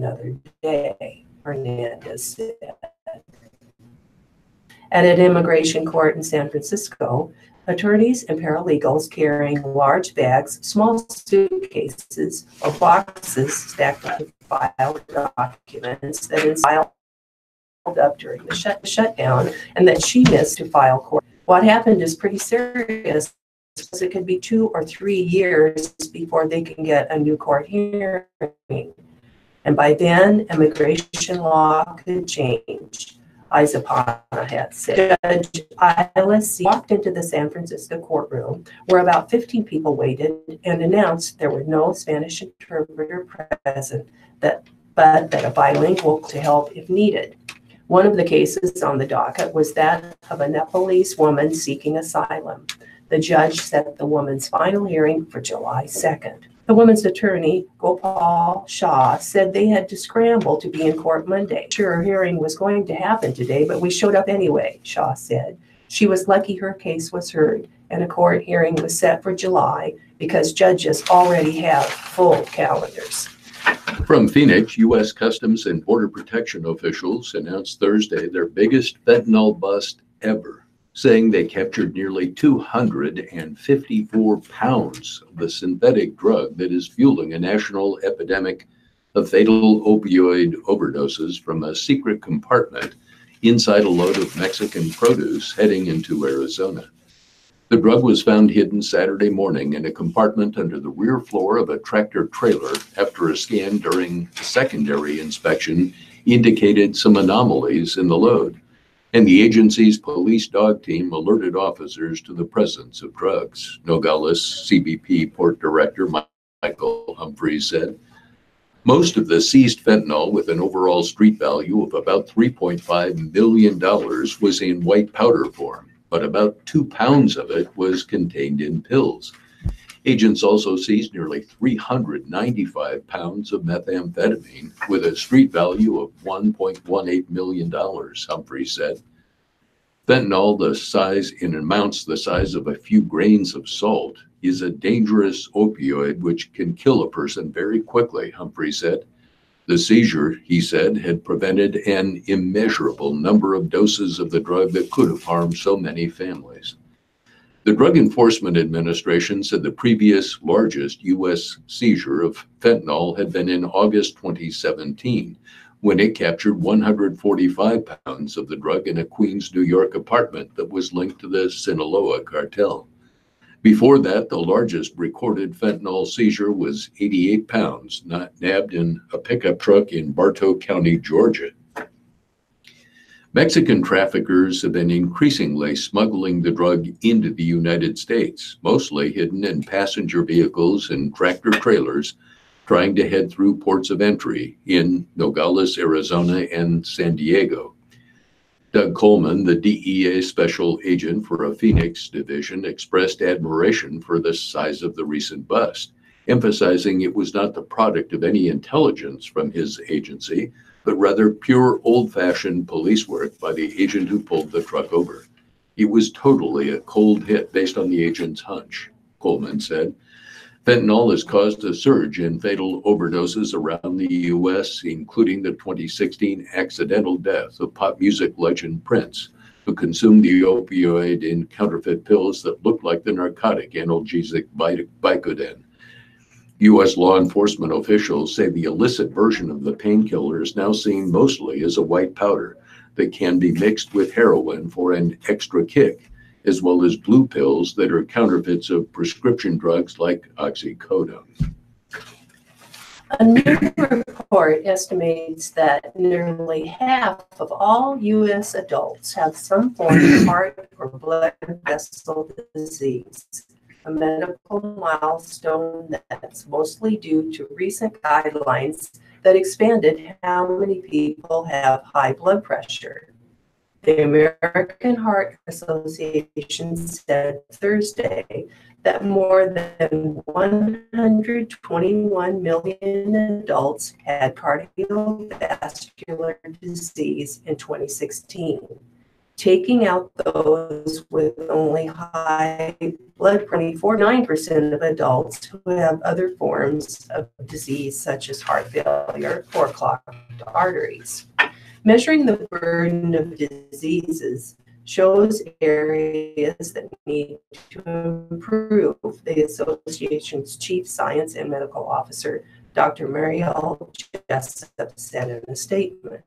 another day, Hernandez said. At an immigration court in San Francisco, attorneys and paralegals carrying large bags, small suitcases, or boxes stacked with filed documents that had piled up during the shutdown and that she missed to file court. What happened is pretty serious, because it could be 2 or 3 years before they can get a new court hearing. And by then, immigration law could change. Isapana had said. Judge Ilis walked into the San Francisco courtroom where about 15 people waited and announced there were no Spanish interpreter present, but that a bilingual to help if needed. One of the cases on the docket was that of a Nepalese woman seeking asylum. The judge set the woman's final hearing for July 2nd. The woman's attorney, Gopal Shah, said they had to scramble to be in court Monday. Sure, her hearing was going to happen today, but we showed up anyway, Shah said. She was lucky her case was heard, and a court hearing was set for July because judges already have full calendars. From Phoenix, U.S. Customs and Border Protection officials announced Thursday their biggest fentanyl bust ever, saying they captured nearly 254 pounds of the synthetic drug that is fueling a national epidemic of fatal opioid overdoses from a secret compartment inside a load of Mexican produce heading into Arizona. The drug was found hidden Saturday morning in a compartment under the rear floor of a tractor trailer after a scan during a secondary inspection indicated some anomalies in the load, and the agency's police dog team alerted officers to the presence of drugs. Nogales CBP Port Director Michael Humphreys said, most of the seized fentanyl, with an overall street value of about $3.5 million, was in white powder form, but about 2 pounds of it was contained in pills. Agents also seized nearly 395 pounds of methamphetamine with a street value of $1.18 million, Humphreys said. Fentanyl, in amounts the size of a few grains of salt, is a dangerous opioid which can kill a person very quickly, Humphreys said. The seizure, he said, had prevented an immeasurable number of doses of the drug that could have harmed so many families. The Drug Enforcement Administration said the previous largest U.S. seizure of fentanyl had been in August 2017, when it captured 145 pounds of the drug in a Queens, New York apartment that was linked to the Sinaloa cartel. Before that, the largest recorded fentanyl seizure was 88 pounds, nabbed in a pickup truck in Bartow County, Georgia. Mexican traffickers have been increasingly smuggling the drug into the United States, mostly hidden in passenger vehicles and tractor trailers, trying to head through ports of entry in Nogales, Arizona, and San Diego. Doug Coleman, the DEA special agent for a Phoenix division, expressed admiration for the size of the recent bust, emphasizing it was not the product of any intelligence from his agency, but rather pure old-fashioned police work by the agent who pulled the truck over. It was totally a cold hit based on the agent's hunch, Coleman said. Fentanyl has caused a surge in fatal overdoses around the U.S., including the 2016 accidental death of pop music legend Prince, who consumed the opioid in counterfeit pills that looked like the narcotic analgesic Vicodin. U.S. law enforcement officials say the illicit version of the painkiller is now seen mostly as a white powder that can be mixed with heroin for an extra kick, as well as blue pills that are counterfeits of prescription drugs like oxycodone. A new report estimates that nearly half of all U.S. adults have some form of heart or blood vessel disease, a medical milestone that's mostly due to recent guidelines that expanded how many people have high blood pressure. The American Heart Association said Thursday that more than 121 million adults had cardiovascular disease in 2016. taking out those with only high blood pressure. 49% of adults who have other forms of disease such as heart failure or clogged arteries. Measuring the burden of diseases shows areas that need to improve, the association's chief science and medical officer, Dr. Mariel Jessup, said in a statement.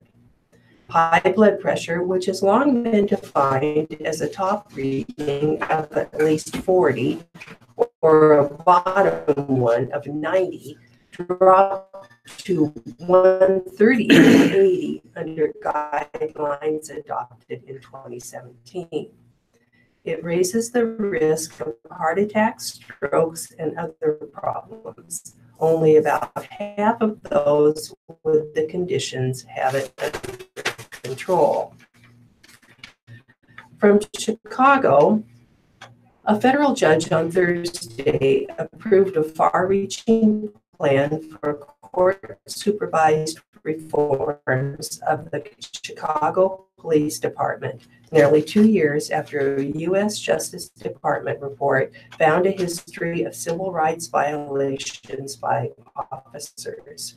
High blood pressure, which has long been defined as a top reading of at least 40 or a bottom one of 90, dropped to 130 and 80 under guidelines adopted in 2017. It raises the risk of heart attacks, strokes, and other problems. Only about half of those with the conditions have it under control. From Chicago, a federal judge on Thursday approved a far-reaching plan for court-supervised reforms of the Chicago Police Department, nearly 2 years after a U.S. Justice Department report found a history of civil rights violations by officers.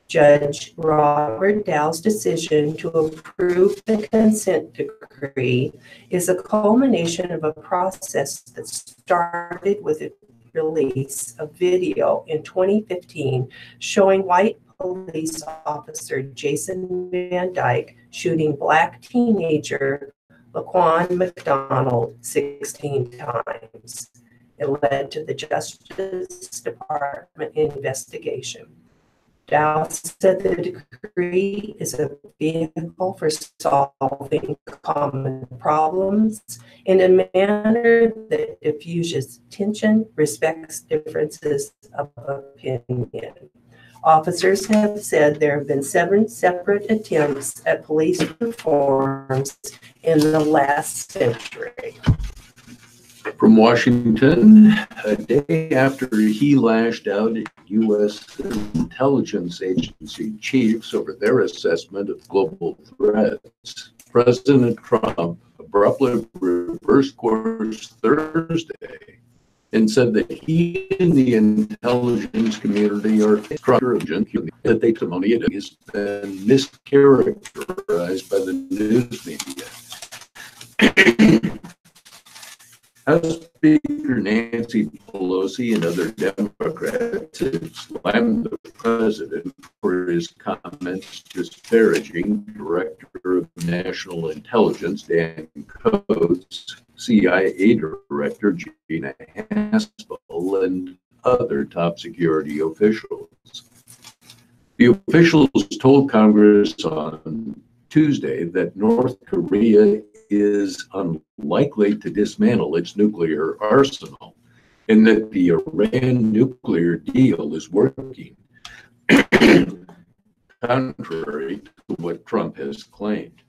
Judge Robert Dow's decision to approve the consent decree is a culmination of a process that started with the release of video in 2015 showing white police officer Jason Van Dyke shooting Black teenager Laquan McDonald 16 times. It led to the Justice Department investigation. Dow said the decree is a vehicle for solving common problems in a manner that diffuses tension, respects differences of opinion. Officers have said there have been 7 separate attempts at police reforms in the last century. From Washington, a day after he lashed out at U.S. intelligence agency chiefs over their assessment of global threats, President Trump abruptly reversed course Thursday and said that he and the intelligence community are urgent that the testimony has been mischaracterized by the news media. House Speaker Nancy Pelosi and other Democrats have slammed the president for his comments disparaging Director of National Intelligence Dan Coats, CIA Director Gina Haspel, and other top security officials. The officials told Congress on Tuesday that North Korea is unlikely to dismantle its nuclear arsenal and that the Iran nuclear deal is working, contrary to what Trump has claimed.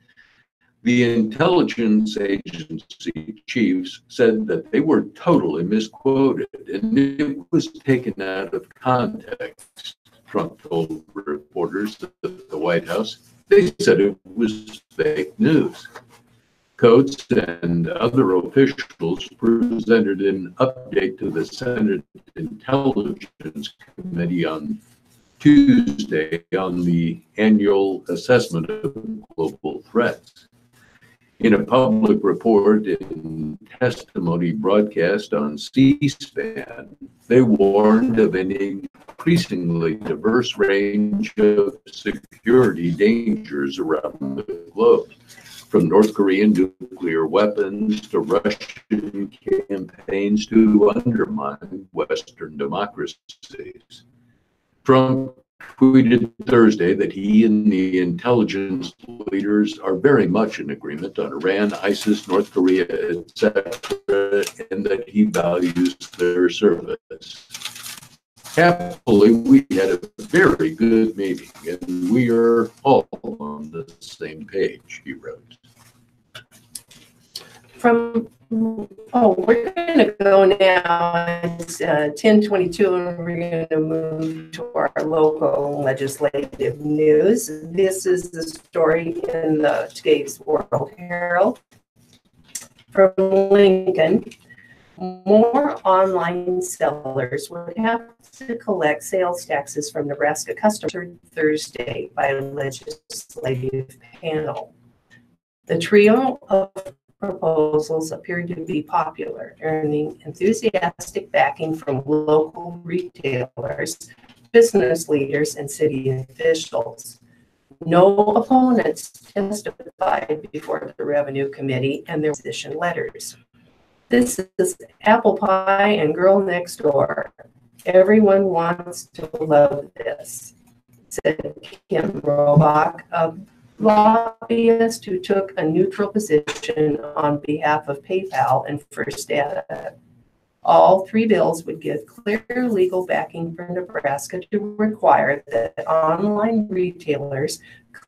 The intelligence agency chiefs said that they were totally misquoted and it was taken out of context, Trump told reporters at the White House. They said it was fake news. Coats and other officials presented an update to the Senate Intelligence Committee on Tuesday on the annual assessment of global threats. In a public report and testimony broadcast on C-SPAN, they warned of an increasingly diverse range of security dangers around the globe, from North Korean nuclear weapons to Russian campaigns to undermine Western democracies. Trump tweeted Thursday that he and the intelligence leaders are very much in agreement on Iran, ISIS, North Korea, etc., and that he values their service. Happily, we had a very good meeting, and we are all on the same page, he wrote. We're going to go now. It's 10:22, and we're going to move to our local legislative news. This is the story in the today's World Herald. From Lincoln, more online sellers would have to collect sales taxes from Nebraska customers Thursday by a legislative panel. The trio of proposals appeared to be popular, earning enthusiastic backing from local retailers, business leaders, and city officials. No opponents testified before the Revenue Committee, and their position letters. This is apple pie and girl next door. Everyone wants to love this, said Kim Robach, a lobbyist who took a neutral position on behalf of PayPal and First Data. All three bills would give clear legal backing for Nebraska to require that online retailers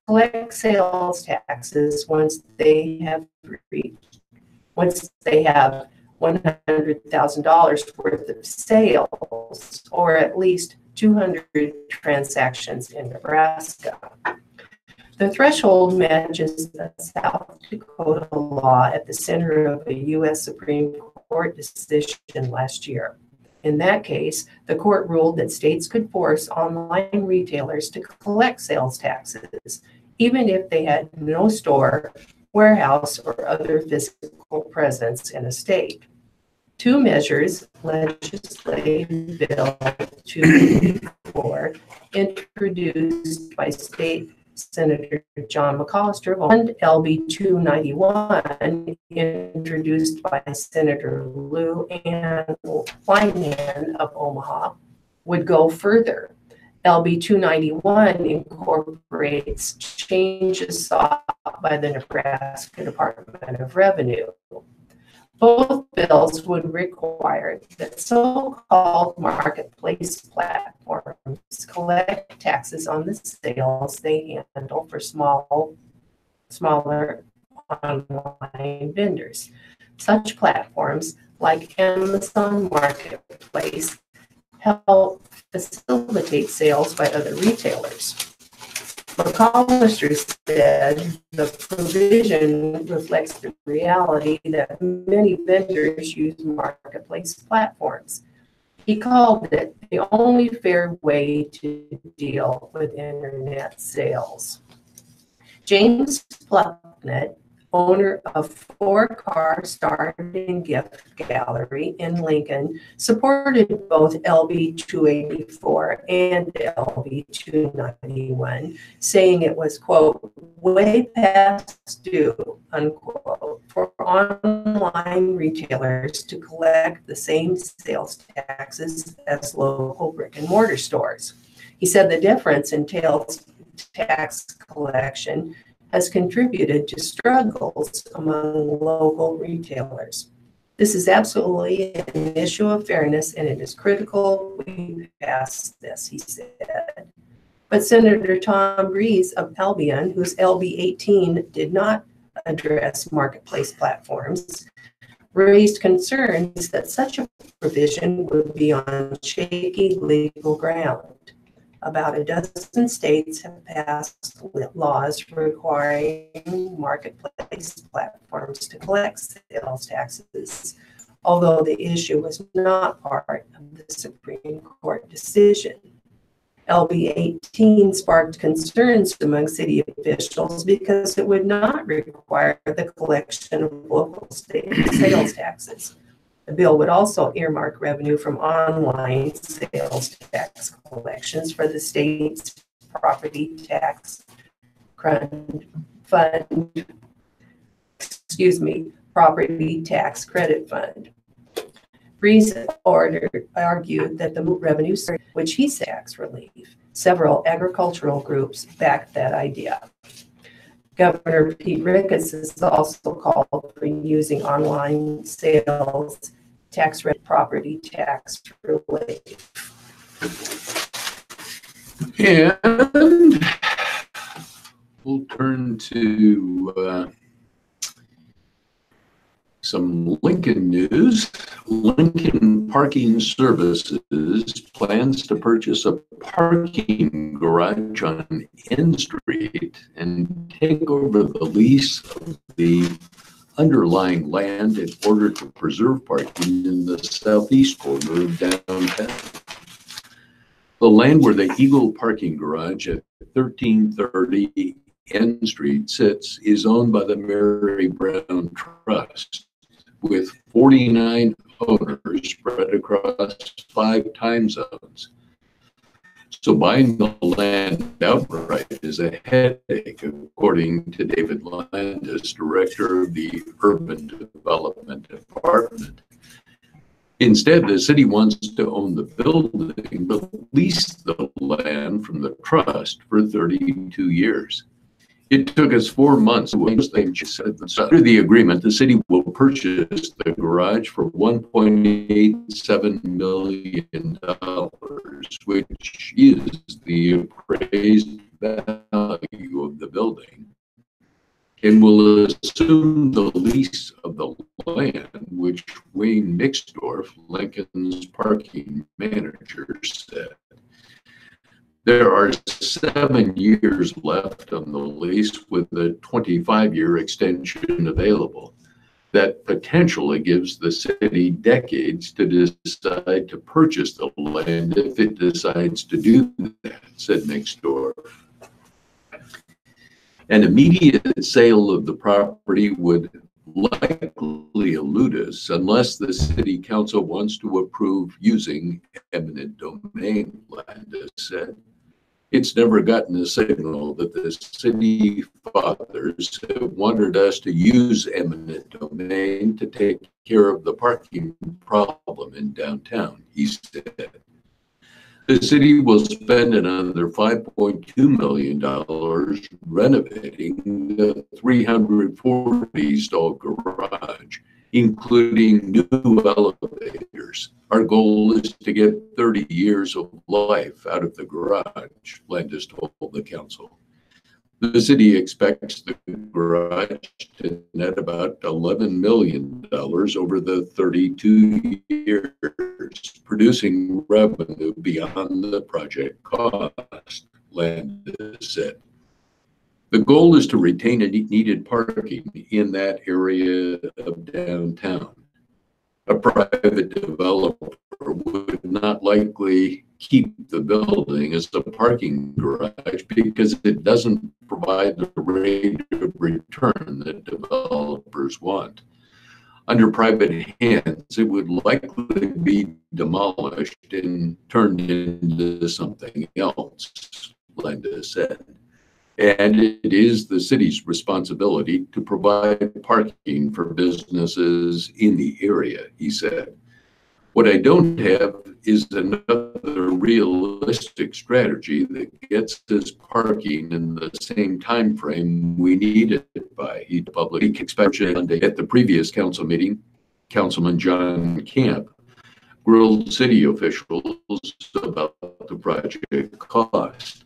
collect sales taxes once they have $100,000 worth of sales, or at least 200 transactions in Nebraska. The threshold matches the South Dakota law at the center of a U.S. Supreme Court decision last year. In that case, the court ruled that states could force online retailers to collect sales taxes, even if they had no store, warehouse, or other physical presence in a state. Two measures, Legislative Bill 284, introduced by State Senator John McCollister, and LB 291, introduced by Senator Lou Ann Kleinman of Omaha, would go further. LB 291 incorporates changes sought by the Nebraska Department of Revenue. Both bills would require that so-called marketplace platforms collect taxes on the sales they handle for smaller online vendors. Such platforms like Amazon Marketplace help facilitate sales by other retailers. McCollister said the provision reflects the reality that many vendors use marketplace platforms. He called it the only fair way to deal with internet sales. James Plucknett, owner of Four Car Star and Gift Gallery in Lincoln, supported both LB 284 and LB 291, saying it was, quote, way past due, unquote, for online retailers to collect the same sales taxes as local brick and mortar stores. He said the difference in sales tax collection has contributed to struggles among local retailers. This is absolutely an issue of fairness, and it is critical we pass this, he said. But Senator Tom Breeze of Albion, whose LB 18 did not address marketplace platforms, raised concerns that such a provision would be on shaky legal ground. About a dozen states have passed laws requiring marketplace platforms to collect sales taxes, although the issue was not part of the Supreme Court decision. LB 18 sparked concerns among city officials because it would not require the collection of local state sales taxes. The bill would also earmark revenue from online sales tax collections for the state's property tax property tax credit fund. Breeze argued that the revenue, which he said tax relief, several agricultural groups backed that idea. Governor Pete Ricketts has also called for using online sales tax rate property tax relief. And we'll turn to Some Lincoln news. Lincoln Parking Services plans to purchase a parking garage on N Street and take over the lease of the underlying land in order to preserve parking in the southeast corner of downtown. The land where the Eagle parking garage at 1330 N Street sits is owned by the Mary Brown Trust, with 49 owners spread across 5 time zones. So buying the land outright is a headache, according to David Landis, director of the Urban Development Department. Instead, the city wants to own the building, but lease the land from the trust for 32 years. It took us 4 months to exchange. Under the agreement, the city will purchase the garage for $1.87 million, which is the appraised value of the building, and will assume the lease of the land, which Wayne Nixdorf, Lincoln's parking manager, said. There are 7 years left on the lease with a 25-year extension available. That potentially gives the city decades to decide to purchase the land if it decides to do that, said Nixdorf. An immediate sale of the property would likely elude us unless the city council wants to approve using eminent domain, Landis said. It's never gotten a signal that the city fathers have wanted us to use eminent domain to take care of the parking problem in downtown, he said. The city will spend another $5.2 million renovating the 340-stall garage, including new elevators. Our goal is to get 30 years of life out of the garage, Landis told the council. The city expects the garage to net about $11 million over the 32 years, producing revenue beyond the project cost, Landis said. The goal is to retain needed parking in that area of downtown. A private developer would not likely keep the building as a parking garage because it doesn't provide the rate of return that developers want. Under private hands, it would likely be demolished and turned into something else, Landis said. And it is the city's responsibility to provide parking for businesses in the area, he said. What I don't have is another realistic strategy that gets this parking in the same time frame we need it by, he public expansion at the previous council meeting. Councilman John Camp grilled city officials about the project cost.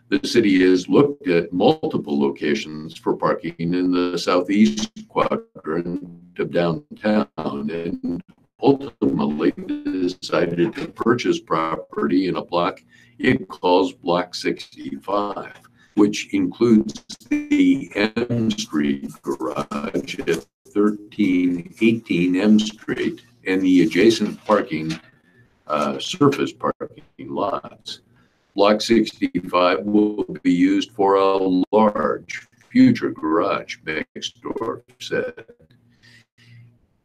The city has looked at multiple locations for parking in the southeast quadrant of downtown and ultimately decided to purchase property in a block it calls Block 65, which includes the M Street garage at 1318 M Street and the adjacent parking surface parking lots. Block 65 will be used for a large future garage, Nixdorf said.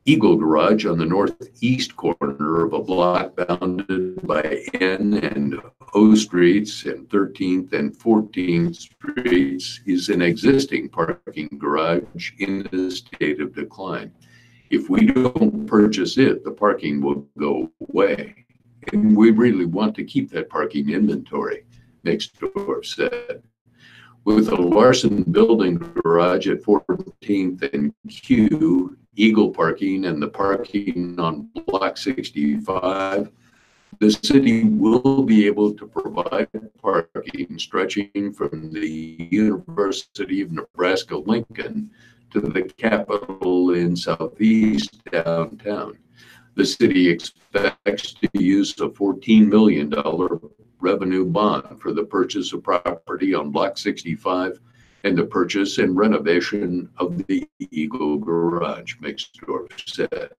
Eagle Garage on the northeast corner of a block bounded by N and O Streets and 13th and 14th Streets is an existing parking garage in a state of decline. If we don't purchase it, the parking will go away. And we really want to keep that parking inventory, Nixdorf said. With a Larson building garage at 14th and Q, Eagle parking, and the parking on Block 65, the city will be able to provide parking stretching from the University of Nebraska Lincoln to the Capitol in southeast downtown. The city expects to use a $14 million revenue bond for the purchase of property on Block 65 and the purchase and renovation of the Eagle Garage, Mixdorf said.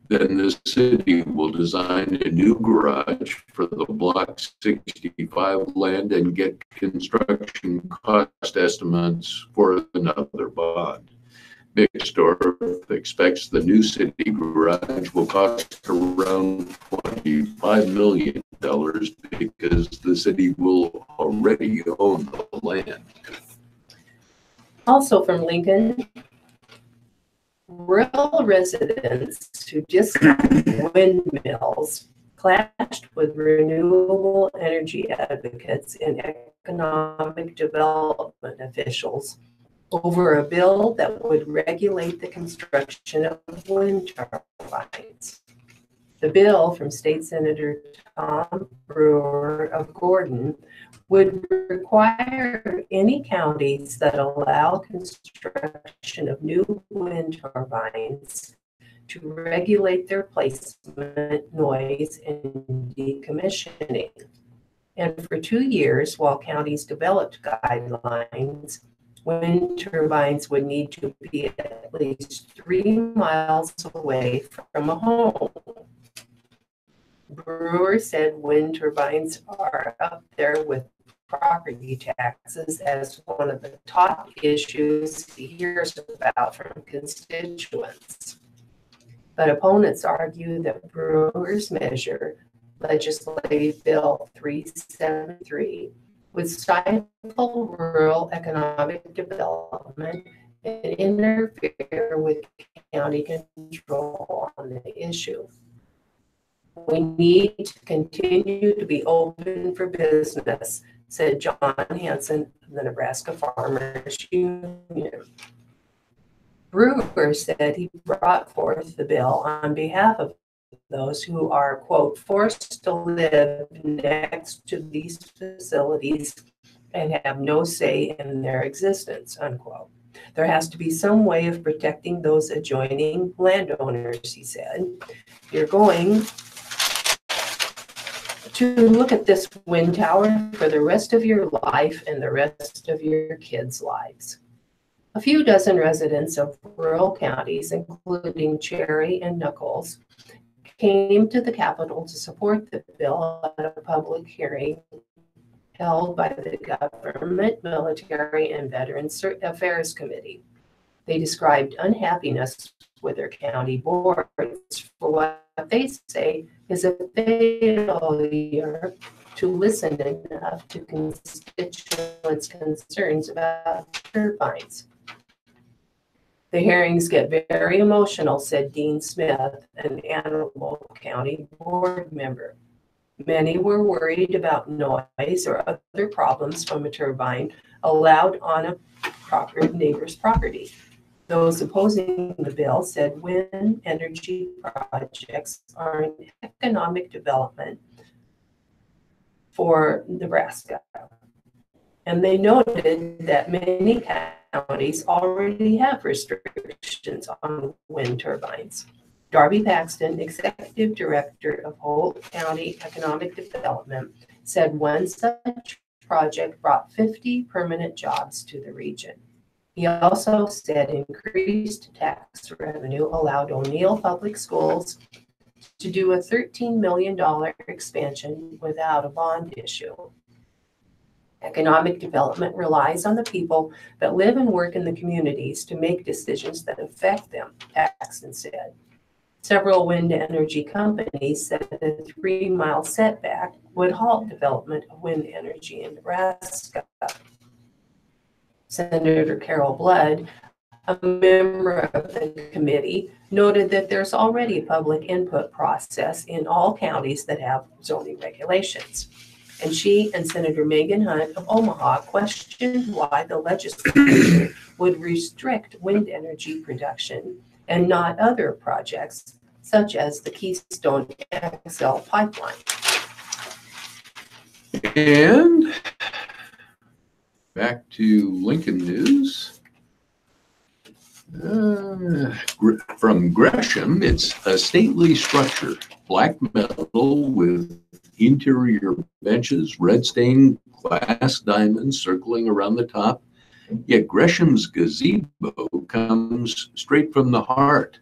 Then the city will design a new garage for the Block 65 land and get construction cost estimates for another bond. Mixdorf expects the new city garage will cost around $25 million because the city will already own the land. Also from Lincoln, rural residents who dislike windmills clashed with renewable energy advocates and economic development officials over a bill that would regulate the construction of wind turbines. The bill from State Senator Tom Brewer of Gordon would require any counties that allow construction of new wind turbines to regulate their placement, noise, and decommissioning. And for 2 years, while counties developed guidelines, wind turbines would need to be at least 3 miles away from a home. Brewer said wind turbines are up there with property taxes as one of the top issues he hears about from constituents. But opponents argue that Brewer's measure, Legislative Bill 373, would stifle rural economic development and interfere with county control on the issue. We need to continue to be open for business, said John Hanson of the Nebraska Farmers Union. Brewer said he brought forth the bill on behalf of those who are, quote, forced to live next to these facilities and have no say in their existence, unquote. There has to be some way of protecting those adjoining landowners, he said. You're going to look at this wind tower for the rest of your life and the rest of your kids' lives. A few dozen residents of rural counties, including Cherry and Nichols, came to the Capitol to support the bill at a public hearing held by the Government, Military, and Veterans Affairs Committee. They described unhappiness with their county boards for what they say is a failure to listen enough to constituents' concerns about turbines. The hearings get very emotional, said Dean Smith, an Antelope County board member. Many were worried about noise or other problems from a turbine allowed on a neighbor's property. Those opposing the bill said wind energy projects are an economic development for Nebraska. And they noted that many counties already have restrictions on wind turbines. Darby Paxton, Executive Director of Holt County Economic Development, said one such project brought 50 permanent jobs to the region. He also said increased tax revenue allowed O'Neill Public Schools to do a $13 million expansion without a bond issue. Economic development relies on the people that live and work in the communities to make decisions that affect them, Paxton said. Several wind energy companies said a 3-mile setback would halt development of wind energy in Nebraska. Senator Carol Blood, a member of the committee, noted that there's already a public input process in all counties that have zoning regulations. And she and Senator Megan Hunt of Omaha questioned why the legislature would restrict wind energy production and not other projects, such as the Keystone XL pipeline. And back to Lincoln News. From Gresham, it's a stately structure, black metal with interior benches, red stained glass diamonds circling around the top. Yet Gresham's gazebo comes straight from the heart.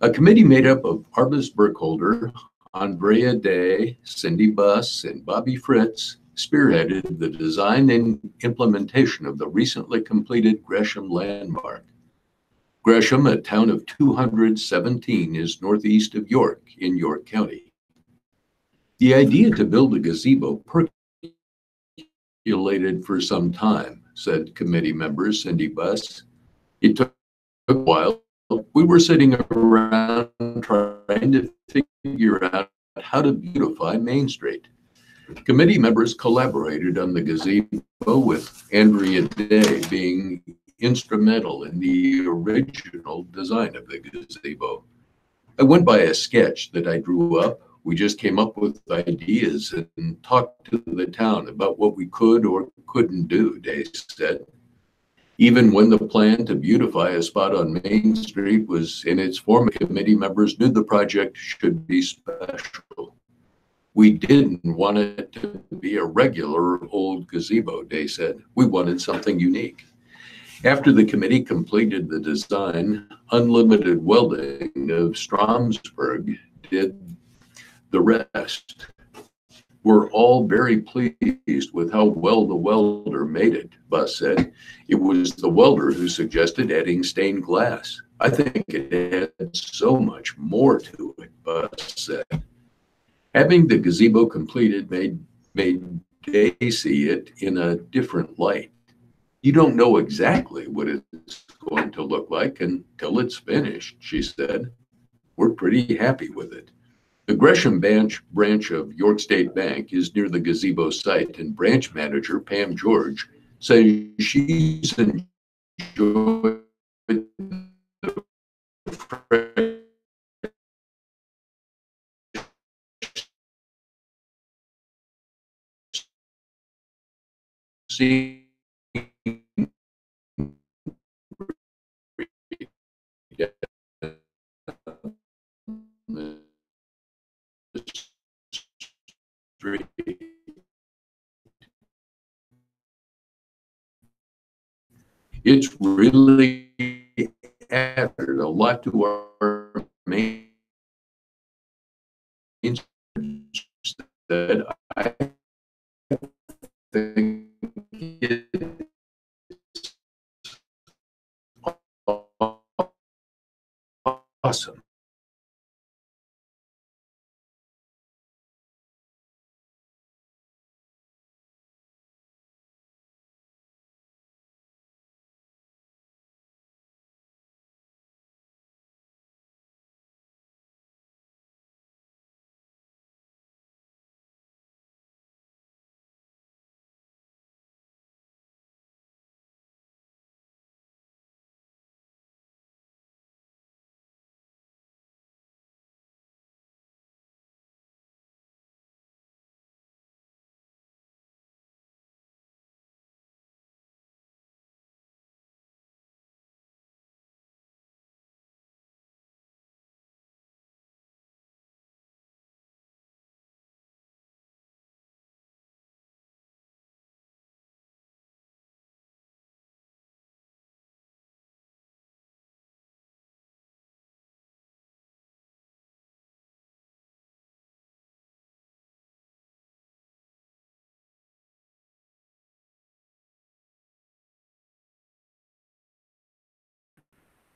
A committee made up of Arbus Burkholder, Andrea Day, Cindy Buss, and Bobby Fritz spearheaded the design and implementation of the recently completed Gresham landmark. Gresham, a town of 217, is northeast of York in York County. The idea to build a gazebo percolated for some time, said committee member Cindy Buss. It took a while. We were sitting around trying to figure out how to beautify Main Street. Committee members collaborated on the gazebo, with Andrea Day being instrumental in the original design of the gazebo. I went by a sketch that I drew up. We just came up with ideas and talked to the town about what we could or couldn't do, Day said. Even when the plan to beautify a spot on Main Street was in its form, committee members knew the project should be special. We didn't want it to be a regular old gazebo, Day said. We wanted something unique. After the committee completed the design, Unlimited Welding of Stromsburg did the rest. We're all very pleased with how well the welder made it, Buss said. It was the welder who suggested adding stained glass. I think it adds so much more to it, Buss said. Having the gazebo completed made Day see it in a different light. You don't know exactly what it's going to look like until it's finished, she said. We're pretty happy with it. The Gresham branch of York State Bank is near the gazebo site, and branch manager Pam George says she's enjoyed the seeing the street. It's really added a lot to our main that I think it's awesome.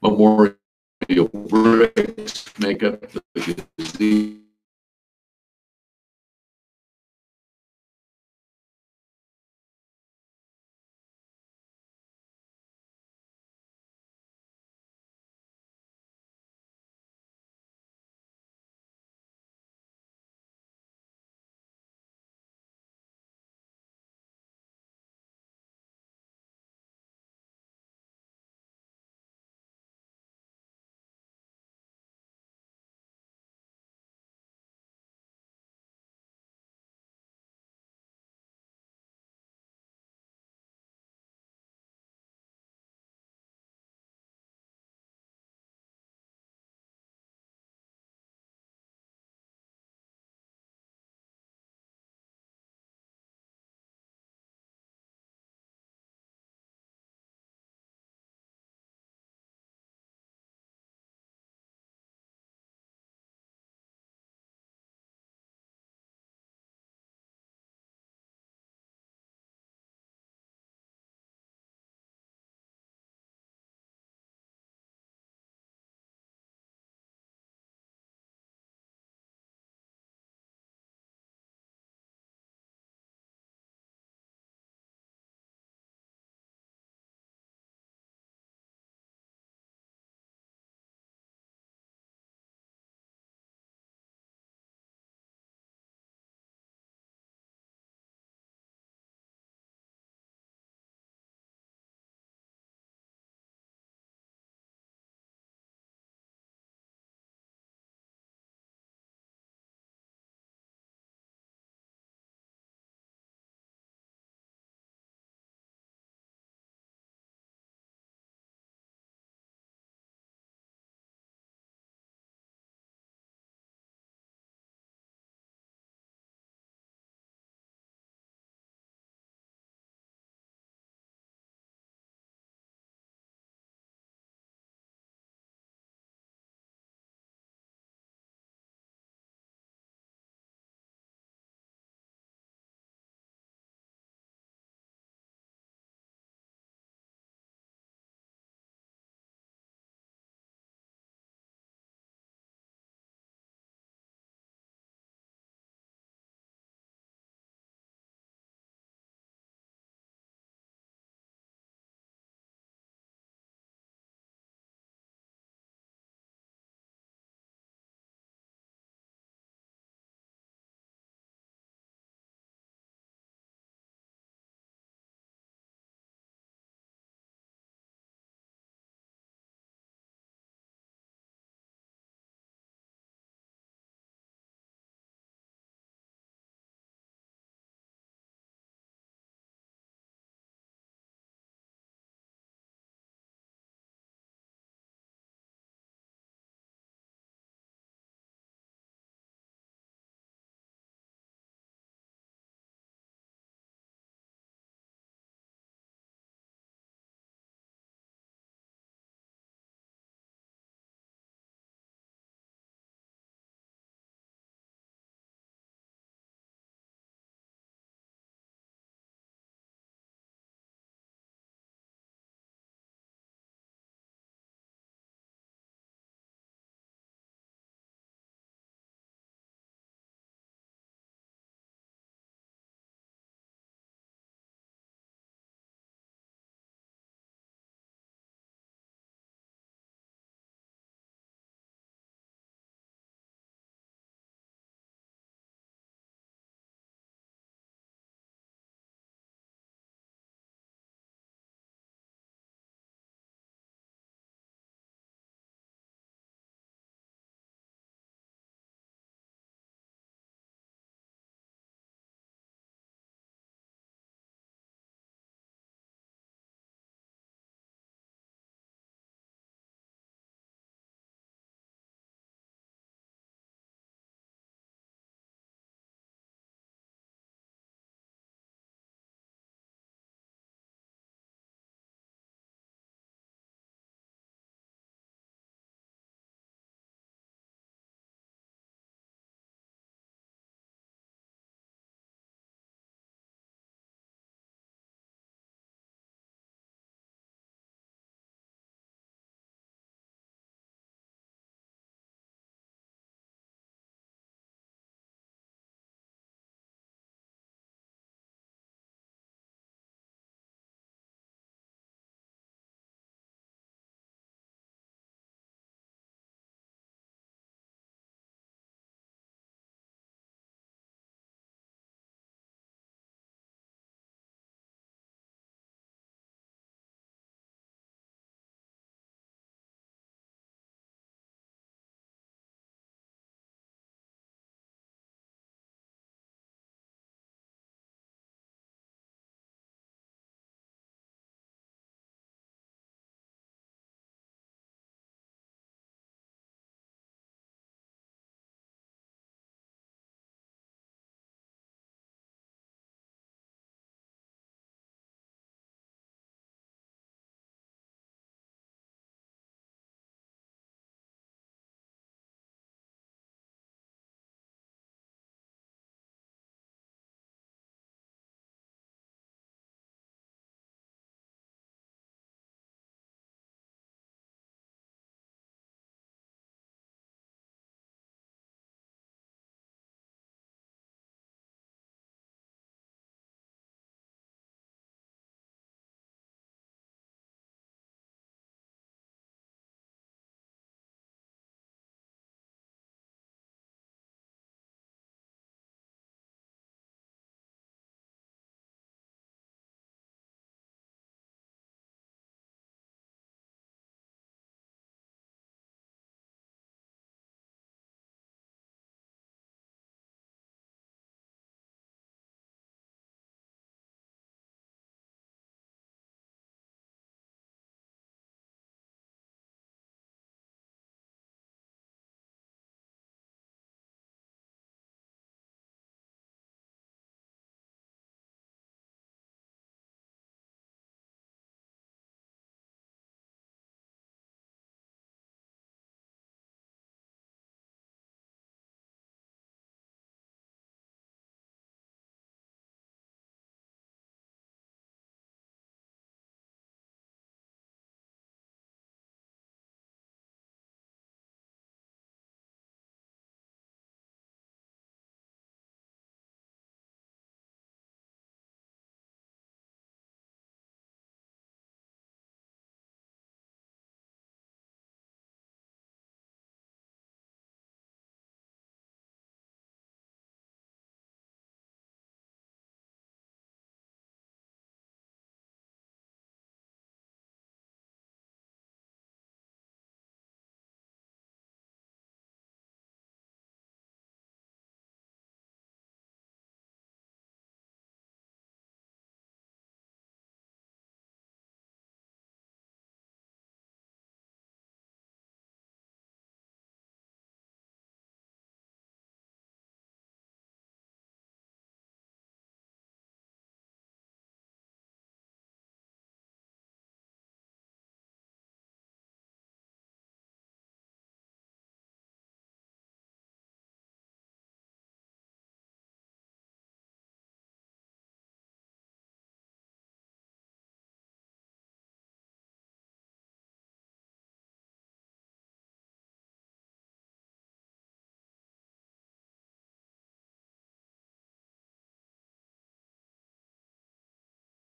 Memorial bricks make up the gazebo.